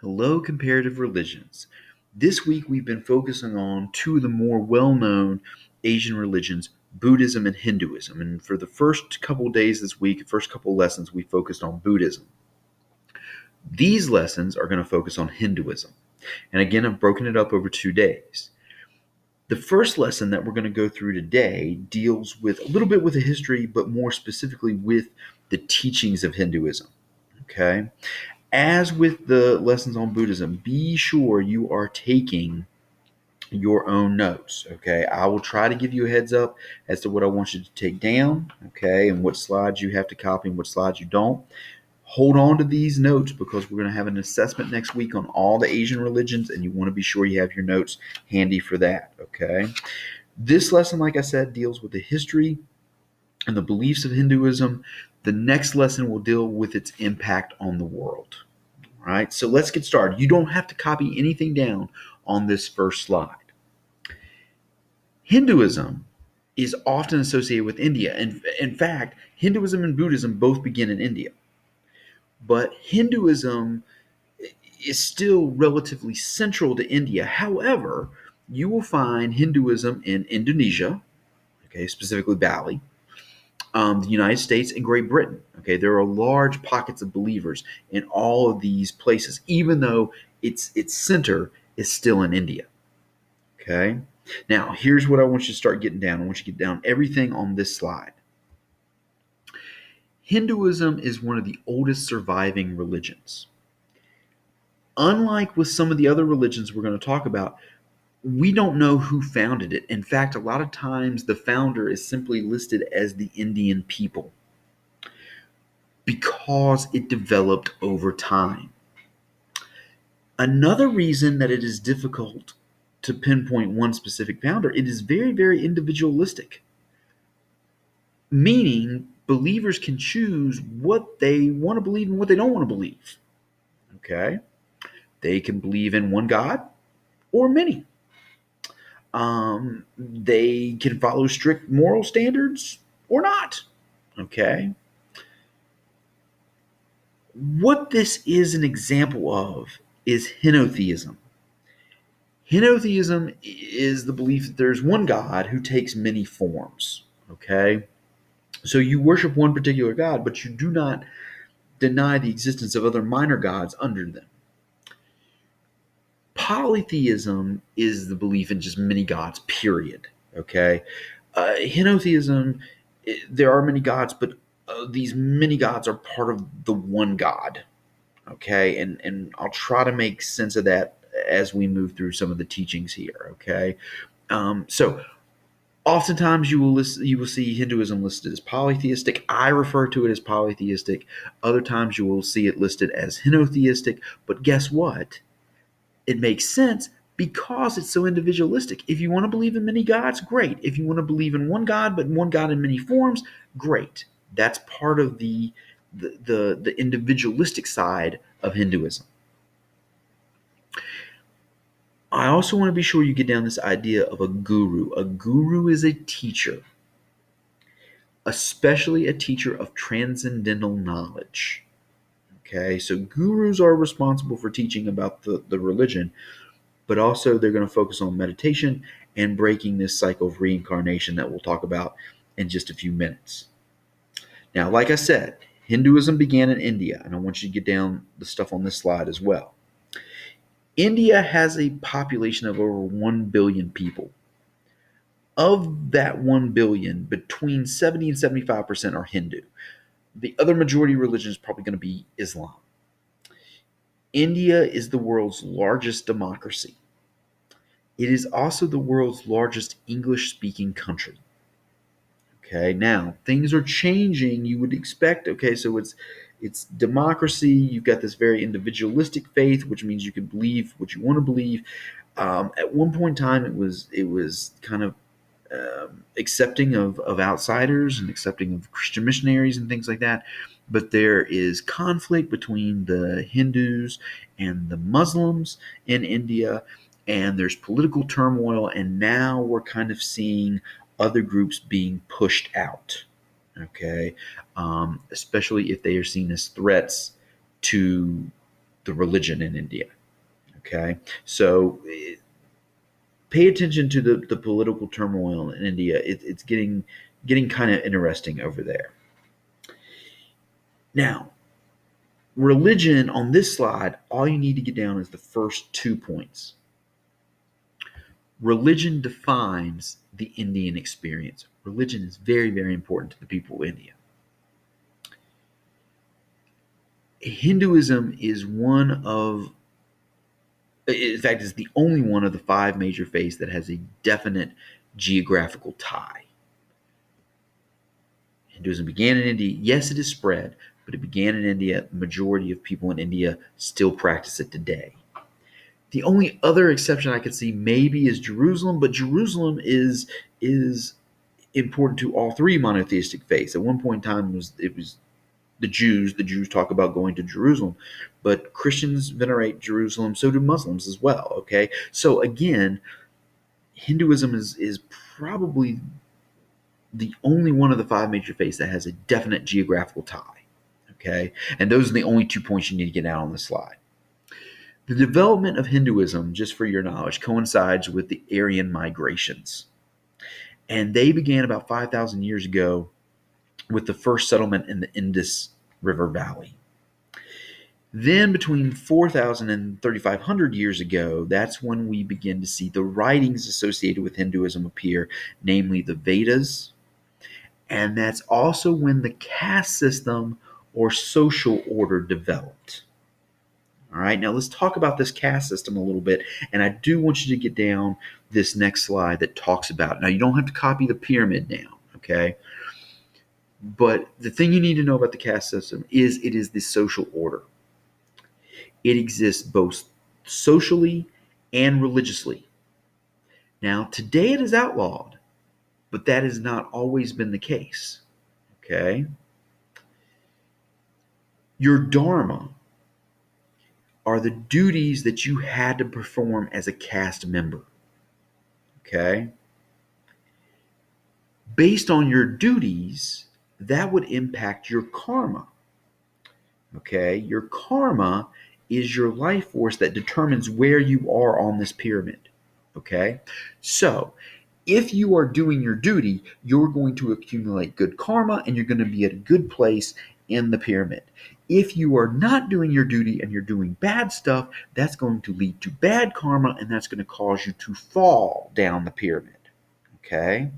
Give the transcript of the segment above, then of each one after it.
Hello, comparative religions. This week we've been focusing on two of the more well known Asian religions, Buddhism and Hinduism. And for the first couple of days this week, first couple of lessons, we focused on Buddhism. These lessons are going to focus on Hinduism. And again, I've broken it up over 2 days. The first lesson that we're going to go through today deals with a little bit with the history, but more specifically with the teachings of Hinduism. Okay? As with the lessons on Buddhism, be sure you are taking your own notes. Okay, I will try to give you a heads up as to what I want you to take down. Okay, and what slides you have to copy and what slides you don't. Hold on to these notes because we're going to have an assessment next week on all the Asian religions, and you want to be sure you have your notes handy for that. Okay, this lesson, like I said, deals with the history and the beliefs of Hinduism. The next lesson will deal with its impact on the world. All right, so let's get started. You don't have to copy anything down on this first slide. Hinduism is often associated with India. And in fact, Hinduism and Buddhism both begin in India. But Hinduism is still relatively central to India. However, you will find Hinduism in Indonesia, okay, specifically Bali, the United States, and Great Britain. Okay, there are large pockets of believers in all of these places, even though its center is still in India. Okay, now here's what I want you to start getting down. I want you to get down everything on this slide. Hinduism is one of the oldest surviving religions. Unlike with some of the other religions we're going to talk about, we don't know who founded it. In fact, a lot of times the founder is simply listed as the Indian people because it developed over time. Another reason that it is difficult to pinpoint one specific founder, it is very, very individualistic, meaning believers can choose what they want to believe and what they don't want to believe. Okay? They can believe in one God or many. They can follow strict moral standards or not. Okay? What this is an example of is henotheism. Henotheism is the belief that there's one God who takes many forms. Okay? So you worship one particular God, but you do not deny the existence of other minor gods under them. Polytheism is the belief in just many gods, period. Okay? Henotheism, there are many gods, but these many gods are part of the one God. Okay? And I'll try to make sense of that as we move through some of the teachings here. Okay? So oftentimes you will see Hinduism listed as polytheistic. I refer to it as polytheistic. Other times you will see it listed as henotheistic. But guess what? It makes sense because it's so individualistic. If you want to believe in many gods, great. If you want to believe in one God, but one God in many forms, great. That's part of the individualistic side of Hinduism. I also want to be sure you get down this idea of a guru. A guru is a teacher, especially a teacher of transcendental knowledge. Okay, so gurus are responsible for teaching about the religion, but also they're going to focus on meditation and breaking this cycle of reincarnation that we'll talk about in just a few minutes. Now, like I said, Hinduism began in India, and I want you to get down the stuff on this slide as well. India has a population of over 1 billion people. Of that 1 billion, between 70 and 75% are Hindu. The other majority religion is probably going to be Islam. India is the world's largest democracy. It is also the world's largest English-speaking country. Okay, now things are changing. You would expect. Okay, so it's democracy. You've got this very individualistic faith, which means you can believe what you want to believe. At one point in time, it was kind of accepting of outsiders and accepting of Christian missionaries and things like that. But there is conflict between the Hindus and the Muslims in India, and there's political turmoil, and now we're kind of seeing other groups being pushed out. Okay, especially if they are seen as threats to the religion in India. Okay, so pay attention to the political turmoil in India. It's getting kind of interesting over there. Now, religion on this slide, all you need to get down is the first 2 points. Religion defines the Indian experience. Religion is very, very important to the people of India. Hinduism is in fact, is the only one of the 5 major faiths that has a definite geographical tie. Hinduism began in India. Yes, it is spread, but it began in India. The majority of people in India still practice it today. The only other exception I could see maybe is Jerusalem, but Jerusalem is important to all 3 monotheistic faiths. At one point in time, it was the Jews. The Jews talk about going to Jerusalem, but Christians venerate Jerusalem. So do Muslims as well. Okay, so again, Hinduism is probably the only one of the 5 major faiths that has a definite geographical tie. Okay, and those are the only 2 points you need to get out on the slide. The development of Hinduism, just for your knowledge, coincides with the Aryan migrations. And they began about 5,000 years ago with the first settlement in the Indus River Valley. Then, between 4,000 and 3,500 years ago, that's when we begin to see the writings associated with Hinduism appear, namely the Vedas. And that's also when the caste system or social order developed. All right, now let's talk about this caste system a little bit. And I do want you to get down this next slide that talks about it. Now, you don't have to copy the pyramid now, okay? But the thing you need to know about the caste system is it is the social order. It exists both socially and religiously. Now, today it is outlawed, but that has not always been the case, okay? Your dharma are the duties that you had to perform as a caste member. Okay? Based on your duties, that would impact your karma. Okay? Your karma is your life force that determines where you are on this pyramid. Okay? So, if you are doing your duty, you're going to accumulate good karma and you're going to be at a good place in the pyramid. If you are not doing your duty and you're doing bad stuff, that's going to lead to bad karma and that's going to cause you to fall down the pyramid. Okay?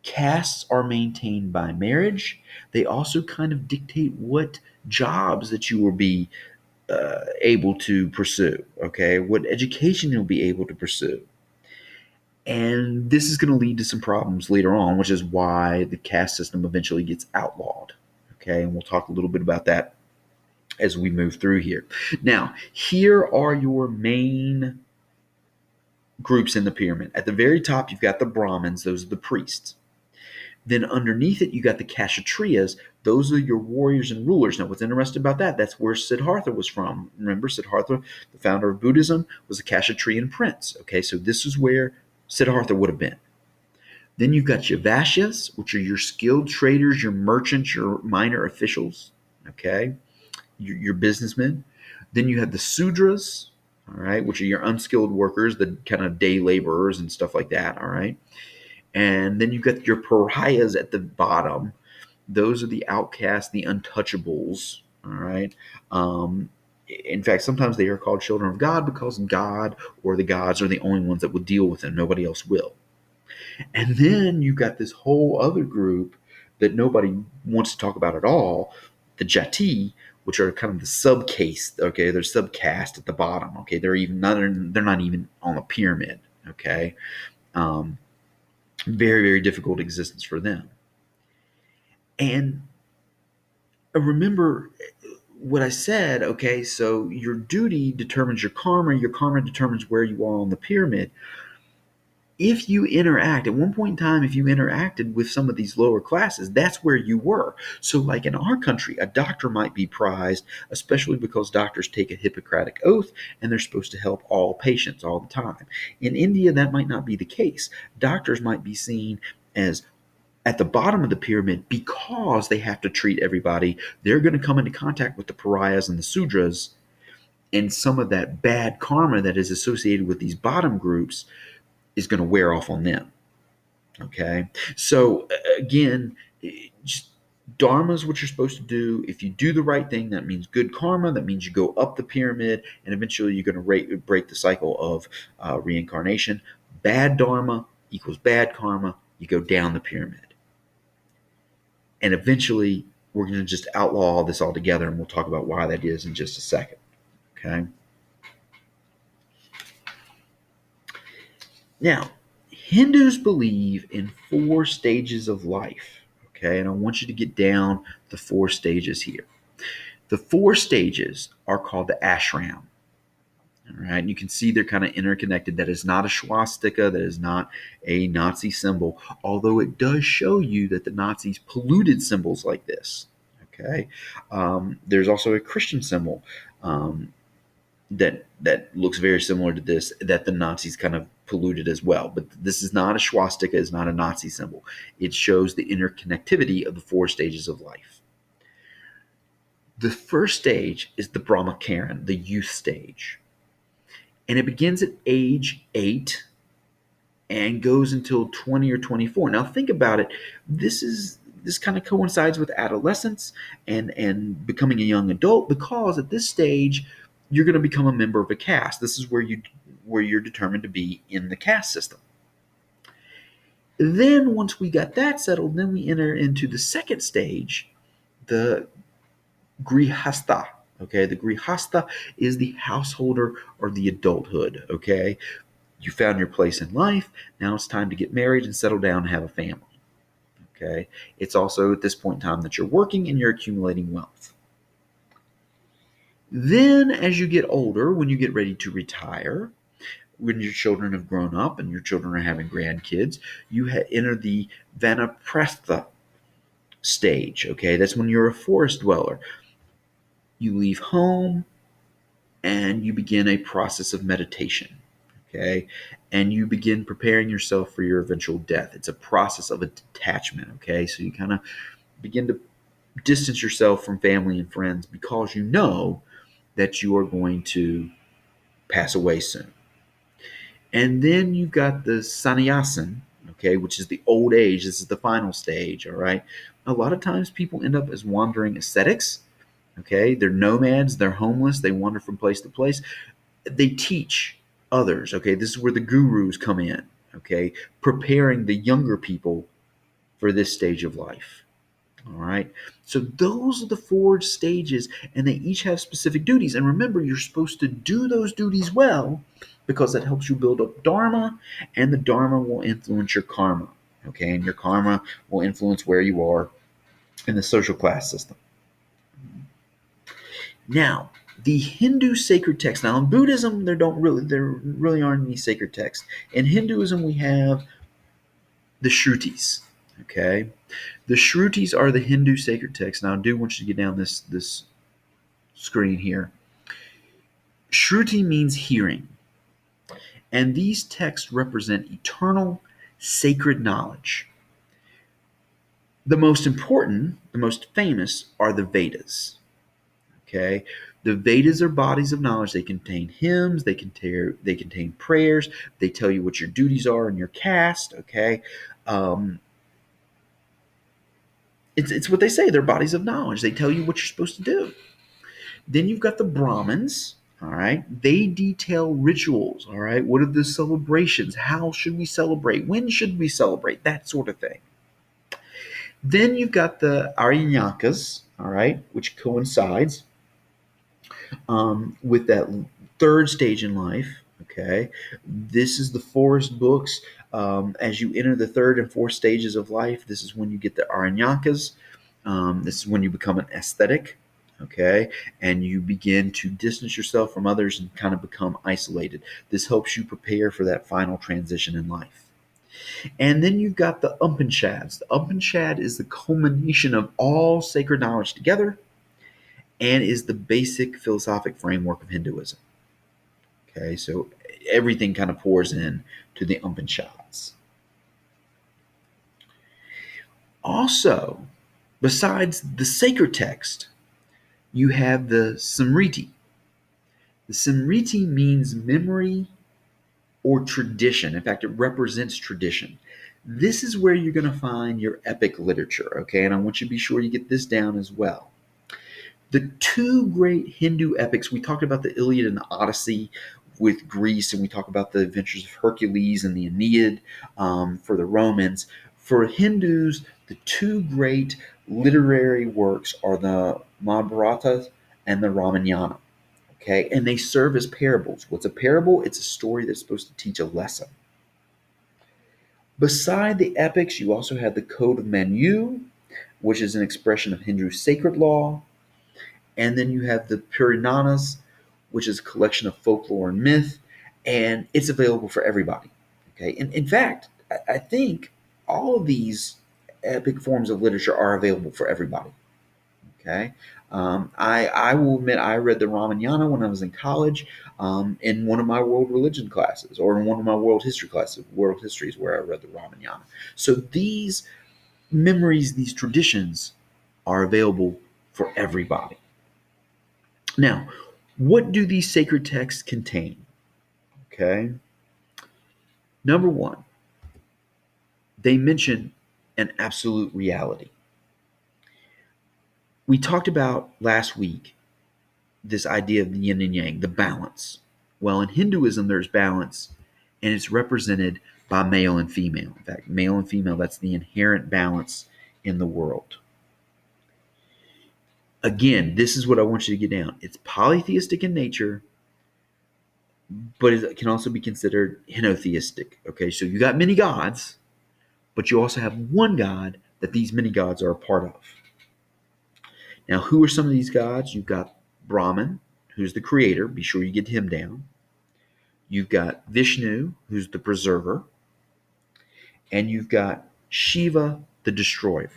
Castes are maintained by marriage. They also kind of dictate what jobs that you will be able to pursue. Okay? What education you'll be able to pursue. And this is going to lead to some problems later on, which is why the caste system eventually gets outlawed. Okay, and we'll talk a little bit about that as we move through here. Now, here are your main groups in the pyramid. At the very top, you've got the Brahmins, those are the priests. Then underneath it, you got the Kshatriyas, those are your warriors and rulers. Now, what's interesting about that, that's where Siddhartha was from. Remember, Siddhartha, the founder of Buddhism, was a Kshatriyan prince. Okay, so this is where Siddhartha would have been. Then you've got your Vaishyas, which are your skilled traders, your merchants, your minor officials, okay, your businessmen. Then you have the Sudras, all right, which are your unskilled workers, the kind of day laborers and stuff like that, all right. And then you've got your Pariahs at the bottom. Those are the outcasts, the untouchables, all right. In fact, sometimes they are called children of God because God or the gods are the only ones that will deal with them. Nobody else will. And then you've got this whole other group that nobody wants to talk about at all, the Jati, which are kind of the subcase. Okay, they're subcaste at the bottom. Okay, they're not even on the pyramid. Okay, very, very difficult existence for them. And remember what I said. Okay, so your duty determines your karma determines where you are on the pyramid. If you interact, at one point in time, if you interacted with some of these lower classes, that's where you were. So like in our country, a doctor might be prized, especially because doctors take a Hippocratic oath and they're supposed to help all patients all the time. In India, that might not be the case. Doctors might be seen as at the bottom of the pyramid because they have to treat everybody. They're going to come into contact with the pariahs and the Sudras, And some of that bad karma that is associated with these bottom groups is going to wear off on them. Okay. So again, just Dharma is what you're supposed to do. If you do the right thing, that means good karma. That means you go up the pyramid, and eventually you're going to break the cycle of reincarnation. Bad Dharma equals bad karma. You go down the pyramid. And eventually, we're going to just outlaw all this altogether, and we'll talk about why that is in just a second. Okay. Now, Hindus believe in 4 stages of life. Okay. And I want you to get down the 4 stages here. The 4 stages are called the ashram. All right. And you can see they're kind of interconnected. That is not a swastika. That is not a Nazi symbol, although it does show you that the Nazis polluted symbols like this. Okay. There's also a Christian symbol that looks very similar to this that the Nazis kind of polluted as well. But this is not a swastika. It's not a Nazi symbol. It shows the interconnectivity of the 4 stages of life. The first stage is the Brahmacharan, the youth stage. And it begins at age 8 and goes until 20 or 24. Now think about it. This kind of coincides with adolescence and becoming a young adult, because at this stage you're going to become a member of a caste. This is where you're determined to be in the caste system. Then once we got that settled, then we enter into the second stage, the grihastha. Okay, the grihastha is the householder or the adulthood. Okay, you found your place in life. Now it's time to get married and settle down and have a family. Okay, it's also at this point in time that you're working and you're accumulating wealth. Then, as you get older, when you get ready to retire, when your children have grown up and your children are having grandkids, you enter the vanaprastha stage. Okay, that's when you're a forest dweller. You leave home and you begin a process of meditation. Okay, and you begin preparing yourself for your eventual death. It's a process of a detachment. Okay, so you kind of begin to distance yourself from family and friends because you know that you are going to pass away soon. And then you've got the sannyasin, okay, which is the old age. This is the final stage, all right? A lot of times people end up as wandering ascetics, okay? They're nomads, they're homeless, they wander from place to place. They teach others, okay? This is where the gurus come in, okay? Preparing the younger people for this stage of life. All right. So those are the 4 stages, and they each have specific duties. And remember, you're supposed to do those duties well because that helps you build up dharma, and the dharma will influence your karma. Okay. And your karma will influence where you are in the social class system. Now, the Hindu sacred texts. Now, in Buddhism, there really aren't any sacred texts. In Hinduism, we have the Shrutis. Okay. The Shrutis are the Hindu sacred texts. Now, I do want you to get down this screen here. Shruti means hearing, and these texts represent eternal, sacred knowledge. The most important, the most famous, are the Vedas. Okay, the Vedas are bodies of knowledge. They contain hymns. They contain prayers. They tell you what your duties are in your caste. Okay. It's what they say. They're bodies of knowledge. They tell you what you're supposed to do. Then you've got the Brahmins. All right. They detail rituals. All right. What are the celebrations? How should we celebrate? When should we celebrate? That sort of thing. Then you've got the Aranyakas. All right. Which coincides with that third stage in life. Okay. This is the forest books. As you enter the third and fourth stages of life, this is when you get the Aranyakas. This is when you become an aesthetic, okay, and you begin to distance yourself from others and kind of become isolated. This helps you prepare for that final transition in life. And then you've got the Upanishads. The Upanishad is the culmination of all sacred knowledge together and is the basic philosophic framework of Hinduism. Okay, so everything kind of pours in to the Upanishads. Also, besides the sacred text, you have the Smriti. The Smriti means memory or tradition. In fact, it represents tradition. This is where you're going to find your epic literature, okay? And I want you to be sure you get this down as well. The two great Hindu epics, we talked about the Iliad and the Odyssey with Greece, and we talked about the adventures of Hercules and the Aeneid for the Romans. For Hindus, the two great literary works are the Mahabharata and the Ramayana. Okay, and they serve as parables. What's a parable? It's a story that's supposed to teach a lesson. Beside the epics, you also have the Code of Manu, which is an expression of Hindu sacred law. And then you have the Puranas, which is a collection of folklore and myth, and it's available for everybody. Okay, and in fact, I think all of these epic forms of literature are available for everybody. Okay, I will admit I read the Ramayana when I was in college in one of my world religion classes, or in one of my world history classes. World history is where I read the Ramayana. So these memories, these traditions, are available for everybody. Now, what do these sacred texts contain? Okay. Number one, they mention an absolute reality. We talked about last week this idea of the yin and yang, the balance. Well, in Hinduism, there's balance, and it's represented by male and female. In fact, male and female, that's the inherent balance in the world. Again, this is what I want you to get down. It's polytheistic in nature, but it can also be considered henotheistic. Okay, so you got many gods, but you also have one God that these many gods are a part of. Now, who are some of these gods? You've got Brahman, who's the creator. Be sure you get him down. You've got Vishnu, who's the preserver. And you've got Shiva, the destroyer.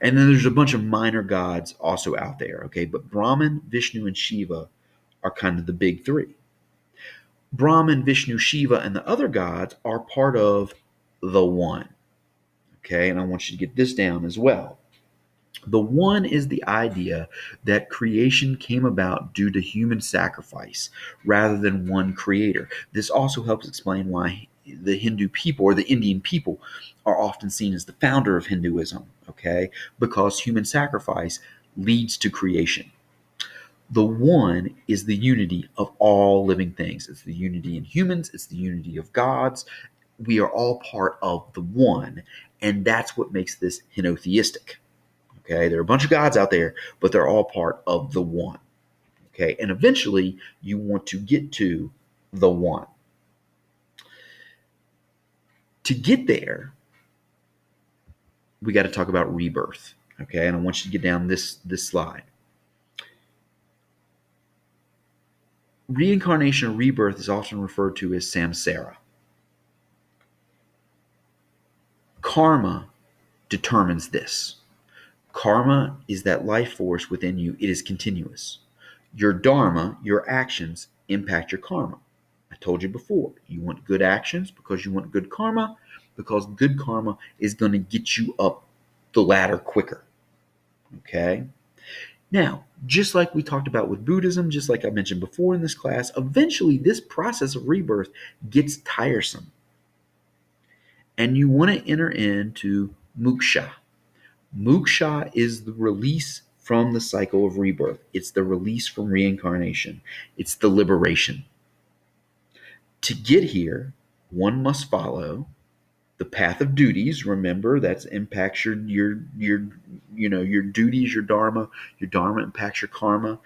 And then there's a bunch of minor gods also out there, okay? But Brahman, Vishnu, and Shiva are kind of the big three. Brahman, Vishnu, Shiva, and the other gods are part of the One, okay? And I want you to get this down as well. The One is the idea that creation came about due to human sacrifice rather than one creator. This also helps explain why the Hindu people or the Indian people are often seen as the founder of Hinduism, okay? Because human sacrifice leads to creation. The One is the unity of all living things. It's the unity in humans, it's the unity of gods. We are all part of the One, and that's what makes this henotheistic. Okay, there are a bunch of gods out there, but they're all part of the One. Okay, and eventually you want to get to the One. To get there, we got to talk about rebirth. Okay, and I want you to get down this slide. Reincarnation or rebirth is often referred to as samsara. Karma determines this. Karma is that life force within you. It is continuous. Your dharma, your actions, impact your karma. I told you before, you want good actions because you want good karma, because good karma is going to get you up the ladder quicker. Okay? Now, just like we talked about with Buddhism, just like I mentioned before in this class, eventually this process of rebirth gets tiresome. And you want to enter into moksha. Moksha is the release from the cycle of rebirth. It's the release from reincarnation. It's the liberation. To get here, one must follow the path of duties. Remember, that impacts your duties, your dharma. Your dharma impacts your karma.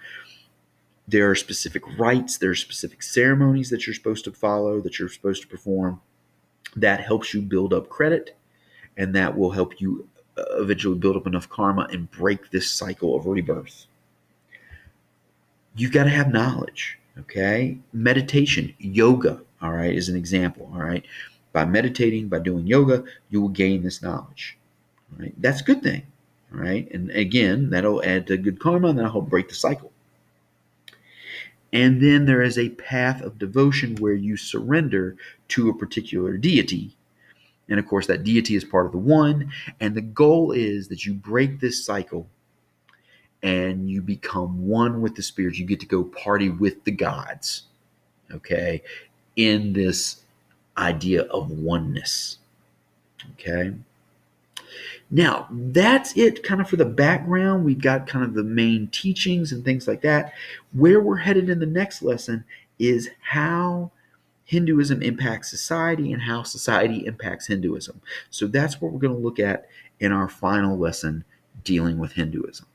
There are specific rites, there are specific ceremonies that you're supposed to follow, that you're supposed to perform. That helps you build up credit, and that will help you eventually build up enough karma and break this cycle of rebirth. You've got to have knowledge, okay? Meditation, yoga, all right, is an example, all right? By meditating, by doing yoga, you will gain this knowledge, all right? That's a good thing, all right? And again, that'll add to good karma, and that'll help break the cycle. And then there is a path of devotion where you surrender to a particular deity. And of course, that deity is part of the One. And the goal is that you break this cycle and you become one with the spirits. You get to go party with the gods, okay, in this idea of oneness, okay? Now, that's it kind of for the background. We've got kind of the main teachings and things like that. Where we're headed in the next lesson is how Hinduism impacts society and how society impacts Hinduism. So that's what we're going to look at in our final lesson dealing with Hinduism.